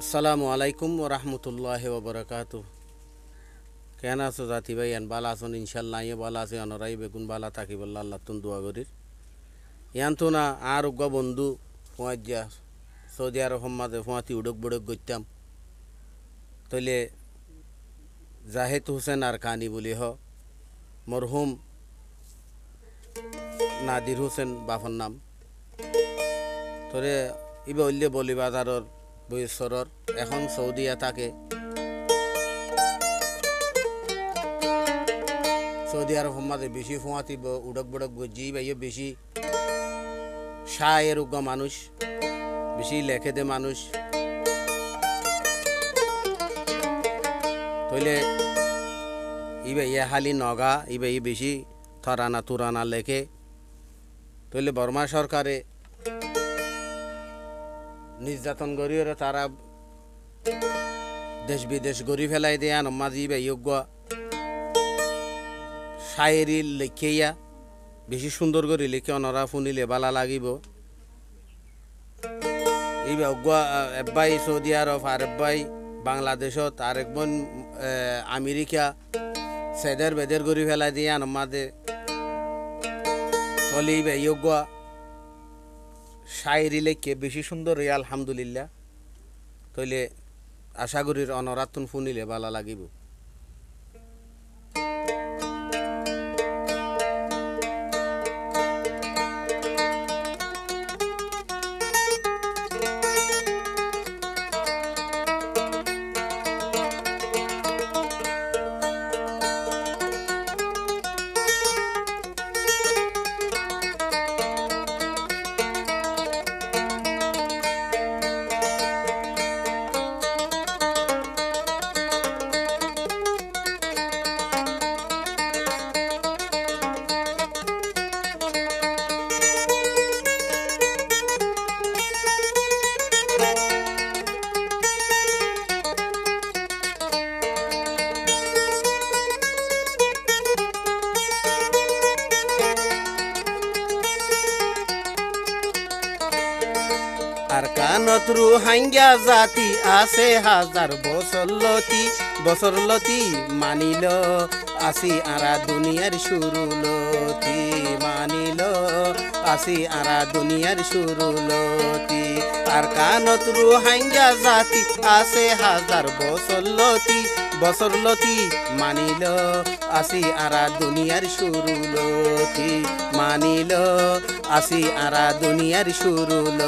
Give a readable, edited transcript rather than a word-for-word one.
আসসালামু আলাইকুম ওয়া রাহমাতুল্লাহি ওয়া বারাকাতুহু। কেন আছো জাতি ভাই? বালা আছেন ইনশাআল্লাহ। বালা আছে অনরাই বেগুন বালা থাকি বললা আল্লাহ তুন দোয়া করির ইয়ান তো না আর উগ্গ বন্ধু ফুয়াজ্জা সৌদি আরব মাঝে ফুয়াতি উড়ক বুড়ক গইতাম তইলে জাহেদ হোসেন আর কানি বলি হ মরহুম নাদির হোসেন বাফর নাম তোরে ইবা উল্লে বলি বাজারর বৈশ্বরর এখন সৌদিয়া থাকে। সৌদি আরব মাঝে বেশি ফুয়াতি উড়ক বুড়ক গজি ভাইয়ে বেশি শায়ের উগ্গ মানুষ বেশি লেখে দে মানুষ তইলে ইবাই হালি নগা ইবাই বেশি থরানা তুরানা লেখে তইলে বর্মা সরকারে নির্যাতন করিও তারা দেশ বিদেশ গড়ি ফেলাই দেয়া নমাজি ইবাই যোগ্য শায়েরি লেখিয়া বেশি সুন্দর করে লিখে অনরা শুনিলে বালা লাগিব। ইবা এব্বাই সৌদি আরব আর এব্বাই বাংলাদেশত আর একজন আমেরিকা সেদের বেদের গড়ি ফেলাই দিয়ে আমাদের চলি যোগ্য শায়েরি লেখে বেশি সুন্দর আলহামদুলিল্লাহ তইলে আশা করির অনরাতুন শুনিলে বালা লাগিব। আর কানত রুহাঙ্গা জাতি আছে হাজার বছর লতি মানিল আসি আরা দুনিয়ার শুরুলতি মানিল আসি আরা দুনিয়ার শুরুলতি। আর কানত রুহাঙ্গা জাতি আছে হাজার বছর লতি মানিল আসি আরা দুনিয়ার শুরুলতি মানিল আসি আরা দুনিয়ার শুরুল।